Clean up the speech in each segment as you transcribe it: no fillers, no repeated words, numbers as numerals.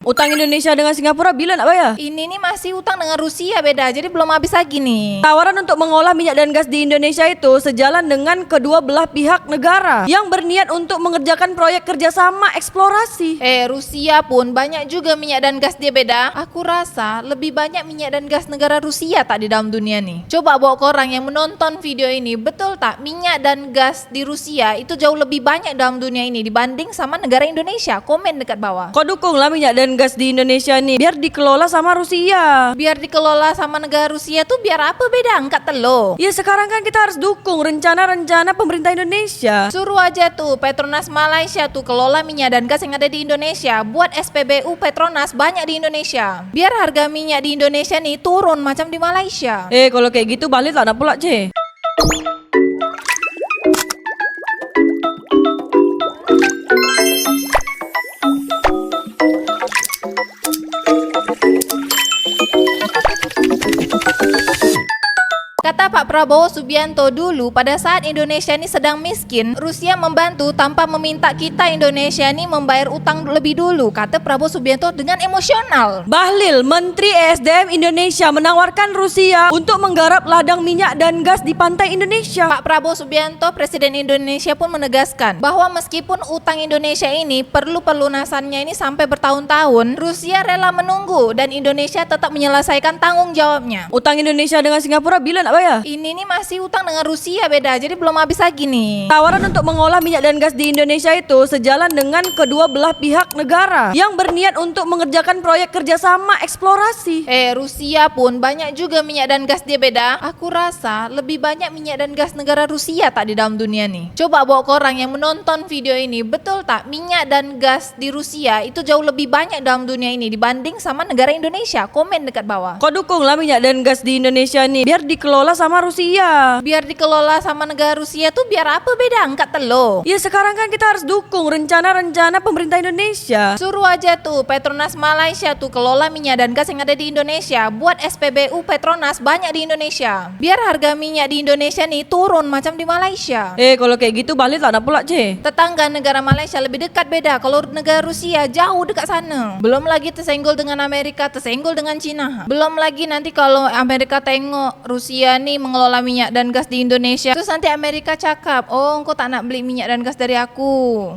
Utang Indonesia dengan Singapura bila nak bayar? Ini nih masih utang dengan Rusia beda, jadi belum habis lagi nih. Tawaran untuk mengolah minyak dan gas di Indonesia itu sejalan dengan kedua belah pihak negara yang berniat untuk mengerjakan proyek kerjasama eksplorasi. Rusia pun banyak juga minyak dan gas dia beda. Aku rasa lebih banyak minyak dan gas negara Rusia tak di dalam dunia nih. Coba bawa ke orang yang menonton video ini, betul tak minyak dan gas di Rusia itu jauh lebih banyak dalam dunia ini dibanding sama negara Indonesia? Komen dekat bawah. Kau dukunglah minyak dan gas di Indonesia nih biar dikelola sama Rusia. Biar dikelola sama negara Rusia tuh biar apa beda? Angkat telur. Ya sekarang kan kita harus dukung rencana-rencana pemerintah Indonesia. Suruh aja tuh Petronas Malaysia tuh kelola minyak dan gas yang ada di Indonesia. Buat SPBU Petronas banyak di Indonesia. Biar harga minyak di Indonesia nih turun macam di Malaysia. Kalau kayak gitu balik tak nak pula C. Kata Pak Prabowo Subianto dulu pada saat Indonesia ini sedang miskin, Rusia membantu tanpa meminta kita Indonesia ini membayar utang lebih dulu, kata Prabowo Subianto dengan emosional. Bahlil, Menteri ESDM Indonesia menawarkan Rusia untuk menggarap ladang minyak dan gas di pantai Indonesia. Pak Prabowo Subianto, Presiden Indonesia pun menegaskan bahwa meskipun utang Indonesia ini perlu pelunasannya ini sampai bertahun-tahun, Rusia rela menunggu dan Indonesia tetap menyelesaikan tanggung jawabnya. Utang Indonesia dengan Singapura bila nak bayar? Ini nih masih utang dengan Rusia beda, jadi belum habis lagi nih. Tawaran untuk mengolah minyak dan gas di Indonesia itu sejalan dengan kedua belah pihak negara yang berniat untuk mengerjakan proyek kerjasama eksplorasi. Rusia pun banyak juga minyak dan gas dia beda. Aku rasa lebih banyak minyak dan gas negara Rusia tak di dalam dunia nih. Coba bawa ke orang yang menonton video ini, betul tak minyak dan gas di Rusia itu jauh lebih banyak dalam dunia ini dibanding sama negara Indonesia? Komen dekat bawah. Kau dukunglah minyak dan gas di Indonesia nih biar dikelola sama Rusia. Biar dikelola sama negara Rusia tuh biar apa beda? Angkat telur. Ya sekarang kan kita harus dukung rencana-rencana pemerintah Indonesia. Suruh aja tuh Petronas Malaysia tuh kelola minyak dan gas yang ada di Indonesia. Buat SPBU Petronas banyak di Indonesia. Biar harga minyak di Indonesia nih turun macam di Malaysia. Kalau kayak gitu balik tak nak pula C. Tetangga negara Malaysia lebih dekat beda. Kalau negara Rusia jauh dekat sana. Belum lagi tersenggol dengan Amerika, tersenggol dengan Cina. Belum lagi nanti kalau Amerika tengok Rusia nih mengelola minyak dan gas di Indonesia, terus nanti Amerika cakap, oh engkau tak nak beli minyak dan gas dari aku.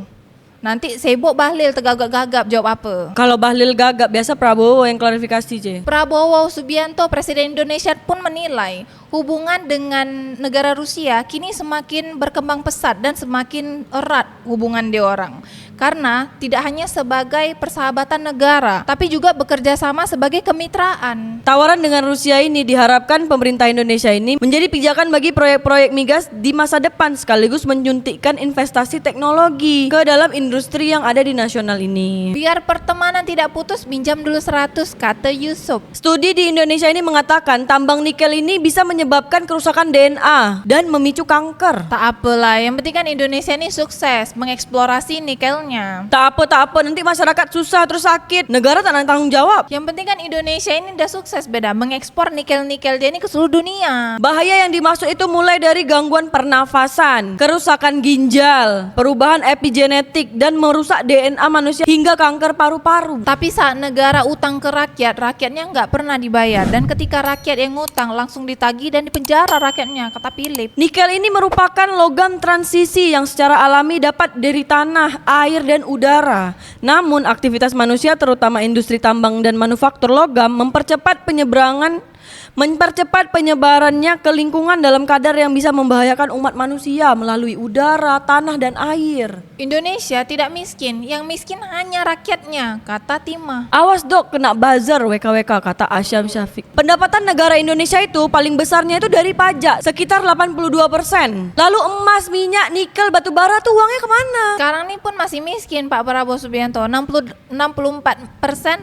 Nanti sibuk Bahlil tergagap-gagap jawab apa? Kalau Bahlil gagap biasa Prabowo yang klarifikasi C. Prabowo Subianto, Presiden Indonesia pun menilai hubungan dengan negara Rusia kini semakin berkembang pesat dan semakin erat hubungan dia orang. Karena tidak hanya sebagai persahabatan negara, tapi juga bekerja sama sebagai kemitraan. Tawaran dengan Rusia ini diharapkan pemerintah Indonesia ini menjadi pijakan bagi proyek-proyek migas di masa depan sekaligus menyuntikkan investasi teknologi ke dalam industri yang ada di nasional ini. Biar pertemanan tidak putus, pinjam dulu 100, kata Yusuf. Studi di Indonesia ini mengatakan tambang nikel ini bisa menyebabkan kerusakan DNA dan memicu kanker. Tak apalah, yang penting kan Indonesia ini sukses mengeksplorasi nikelnya. Tak apa, nanti masyarakat susah terus sakit. Negara tak nak tanggung jawab. Yang penting kan Indonesia ini udah sukses beda mengekspor nikel-nikel dia ini ke seluruh dunia. Bahaya yang dimaksud itu mulai dari gangguan pernafasan, kerusakan ginjal, perubahan epigenetik dan merusak DNA manusia hingga kanker paru-paru. Tapi saat negara utang ke rakyat, rakyatnya nggak pernah dibayar. Dan ketika rakyat yang ngutang langsung ditagih dan dipenjara rakyatnya, kata Philip. Nikel ini merupakan logam transisi yang secara alami dapat dari tanah, air dan udara. Namun aktivitas manusia terutama industri tambang dan manufaktur logam mempercepat penyebarannya ke lingkungan dalam kadar yang bisa membahayakan umat manusia melalui udara, tanah dan air. Indonesia tidak miskin, yang miskin hanya rakyatnya, kata Timah. Awas dok kena buzzer WKWK, kata Asyam Syafiq. Pendapatan negara Indonesia itu paling besarnya itu dari pajak sekitar 82%. Lalu emas, minyak, nikel, batu bara tuh uangnya kemana? Sekarang ini pun masih miskin Pak Prabowo Subianto, 64%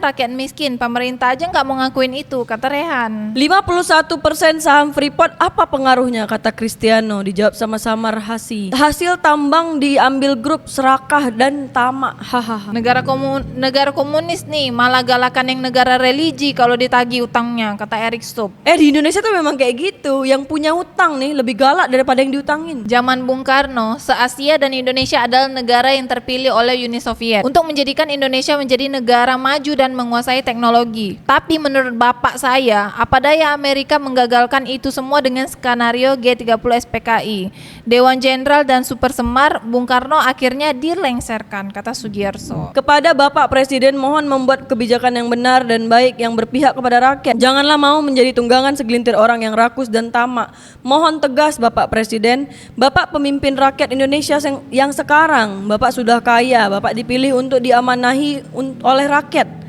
rakyat miskin. Pemerintah aja nggak mau ngakuin itu, kata Rehan. 51% saham Freeport apa pengaruhnya, kata Cristiano. Dijawab sama-sama Rahasi. Hasil tambang diambil grup serakah dan tamak. Hahaha. Negara komunis nih malah galakan yang negara religi kalau ditagih utangnya, kata Eric Stubb. Di Indonesia tuh memang kayak gitu. Yang punya hutang nih lebih galak daripada yang diutangin. Zaman Bung Karno, se-Asia dan Indonesia adalah negara yang terpilih oleh Uni Soviet untuk menjadikan Indonesia menjadi negara maju dan menguasai teknologi. Tapi menurut bapak saya, apa daya Amerika menggagalkan itu semua dengan skenario G30 SPKI. Dewan Jenderal dan Super Semar, Bung Karno akhirnya dilengsarkan, kata Sugiarso. Kepada Bapak Presiden, mohon membuat kebijakan yang benar dan baik yang berpihak kepada rakyat. Janganlah mau menjadi tunggangan segelintir orang yang rakus dan tamak. Mohon tegas Bapak Presiden, Bapak pemimpin rakyat Indonesia yang sekarang. Bapak sudah kaya, Bapak dipilih untuk diamanahi oleh rakyat.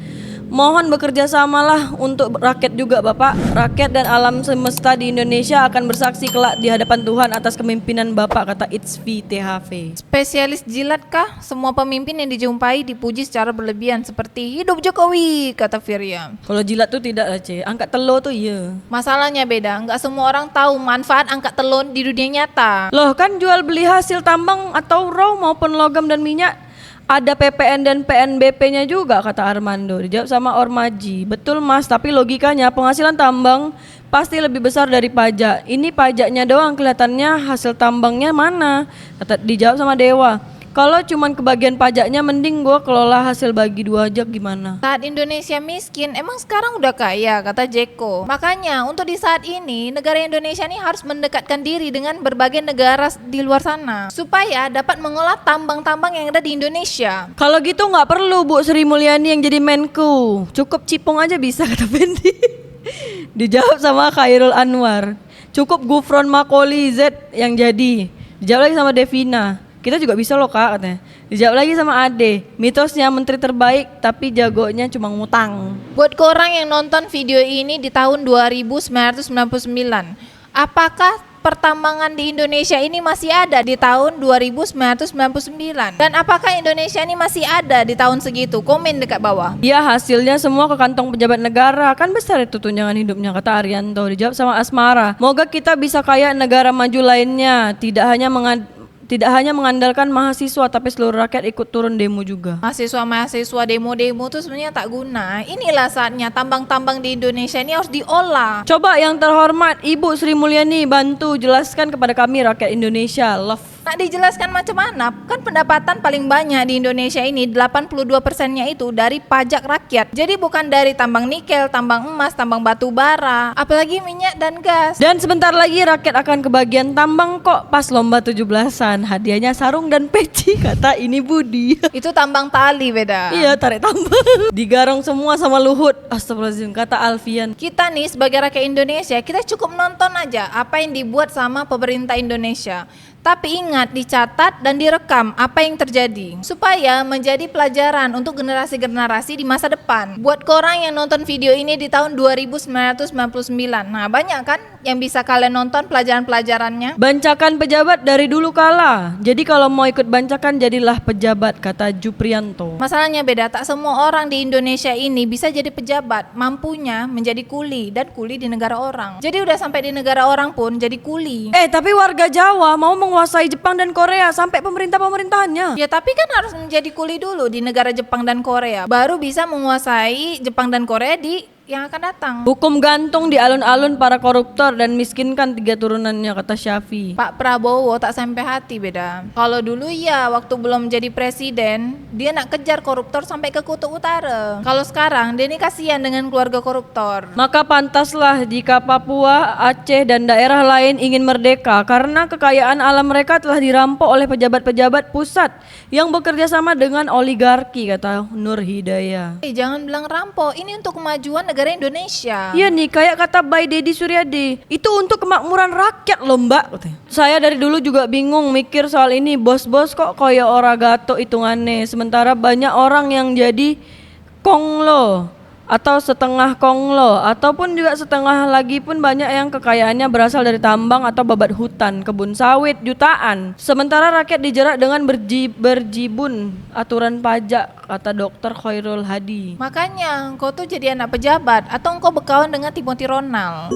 Mohon bekerja samalah untuk rakyat juga Bapak. Rakyat dan alam semesta di Indonesia akan bersaksi kelak di hadapan Tuhan atas kepemimpinan Bapak, kata Itzvi THV. Spesialis jilat kah? Semua pemimpin yang dijumpai dipuji secara berlebihan seperti hidup Jokowi, kata Firya. Kalau jilat tuh tidak lah, angkat telur tuh iya. Masalahnya beda, nggak semua orang tahu manfaat angkat telur di dunia nyata. Loh kan jual beli hasil tambang atau raw maupun logam dan minyak ada PPN dan PNBP-nya juga, kata Armando. Dijawab sama Ormaji. Betul Mas, tapi logikanya penghasilan tambang pasti lebih besar dari pajak. Ini pajaknya doang kelihatannya, hasil tambangnya mana? Dijawab sama Dewa. Kalau cuman kebagian pajaknya mending gua kelola hasil bagi dua aja gimana? Saat Indonesia miskin, emang sekarang udah kaya, kata Jeko. Makanya untuk di saat ini, negara Indonesia ini harus mendekatkan diri dengan berbagai negara di luar sana supaya dapat mengolah tambang-tambang yang ada di Indonesia. Kalau gitu nggak perlu Bu Sri Mulyani yang jadi Menku, cukup Cipong aja bisa, kata Fendi. Dijawab sama Khairul Anwar. Cukup Gufron Makoli Z yang jadi. Dijawab lagi sama Devina. Kita juga bisa loh Kak, katanya. Dijawab lagi sama Ade. Mitosnya menteri terbaik tapi jagonya cuma ngutang. Buat korang yang nonton video ini di tahun 2999, apakah pertambangan di Indonesia ini masih ada di tahun 2999? Dan apakah Indonesia ini masih ada di tahun segitu? Komen dekat bawah. Ya hasilnya semua ke kantong pejabat negara. Kan besar itu tunjangan hidupnya, kata Arianto. Dijawab sama Asmara. Moga kita bisa kayak negara maju lainnya. Tidak hanya mengandalkan mahasiswa tapi seluruh rakyat ikut turun demo juga. Mahasiswa demo-demo tuh sebenarnya tak guna. Inilah saatnya tambang-tambang di Indonesia ini harus diolah. Coba yang terhormat Ibu Sri Mulyani bantu jelaskan kepada kami rakyat Indonesia. Love. Nak dijelaskan macam mana? Kan pendapatan paling banyak di Indonesia ini 82%-nya itu dari pajak rakyat. Jadi bukan dari tambang nikel, tambang emas, tambang batu bara, apalagi minyak dan gas. Dan sebentar lagi rakyat akan kebagian tambang kok pas lomba 17-an. Hadiahnya sarung dan peci, kata ini Budi. Itu tambang tali beda. Iya, tarik tambang. Digarong semua sama Luhut. Astagfirullahaladzim, kata Alfian. Kita nih sebagai rakyat Indonesia, kita cukup nonton aja apa yang dibuat sama pemerintah Indonesia. Tapi ingat, dicatat dan direkam apa yang terjadi supaya menjadi pelajaran untuk generasi-generasi di masa depan. Buat korang yang nonton video ini di tahun 2999, nah banyak kan yang bisa kalian nonton pelajaran-pelajarannya? Bancakan pejabat dari dulu kala. Jadi kalau mau ikut bancakan jadilah pejabat, kata Juprianto. Masalahnya beda, tak semua orang di Indonesia ini bisa jadi pejabat. Mampunya menjadi kuli dan kuli di negara orang. Jadi udah sampai di negara orang pun jadi kuli. Tapi warga Jawa mau menguasai Jepang dan Korea sampai pemerintahannya. Ya tapi kan harus menjadi kuli dulu di negara Jepang dan Korea, baru bisa menguasai Jepang dan Korea di yang akan datang. Hukum gantung di alun-alun para koruptor dan miskinkan 3 turunannya, kata Syafi. Pak Prabowo tak sampai hati beda. Kalau dulu ya waktu belum jadi presiden, dia nak kejar koruptor sampai ke Kutub Utara. Kalau sekarang dia ini kasihan dengan keluarga koruptor. Maka pantaslah jika Papua, Aceh dan daerah lain ingin merdeka karena kekayaan alam mereka telah dirampok oleh pejabat-pejabat pusat yang bekerja sama dengan oligarki, kata Nur Hidayah. Jangan bilang rampok, ini untuk kemajuan negara Indonesia. Iya nih, kayak kata Bay Dedi Suryadi, itu untuk kemakmuran rakyat loh Mbak. Saya dari dulu juga bingung mikir soal ini, bos-bos kok koyo ora gato hitungannya, sementara banyak orang yang jadi kong loh. atau setengah konglo, ataupun juga setengah lagi pun banyak yang kekayaannya berasal dari tambang atau babat hutan, kebun sawit jutaan. Sementara rakyat dijerat dengan berjibun aturan pajak, kata Dr. Khairul Hadi. Makanya engkau tuh jadi anak pejabat atau engkau berkawan dengan Timothy Ronald.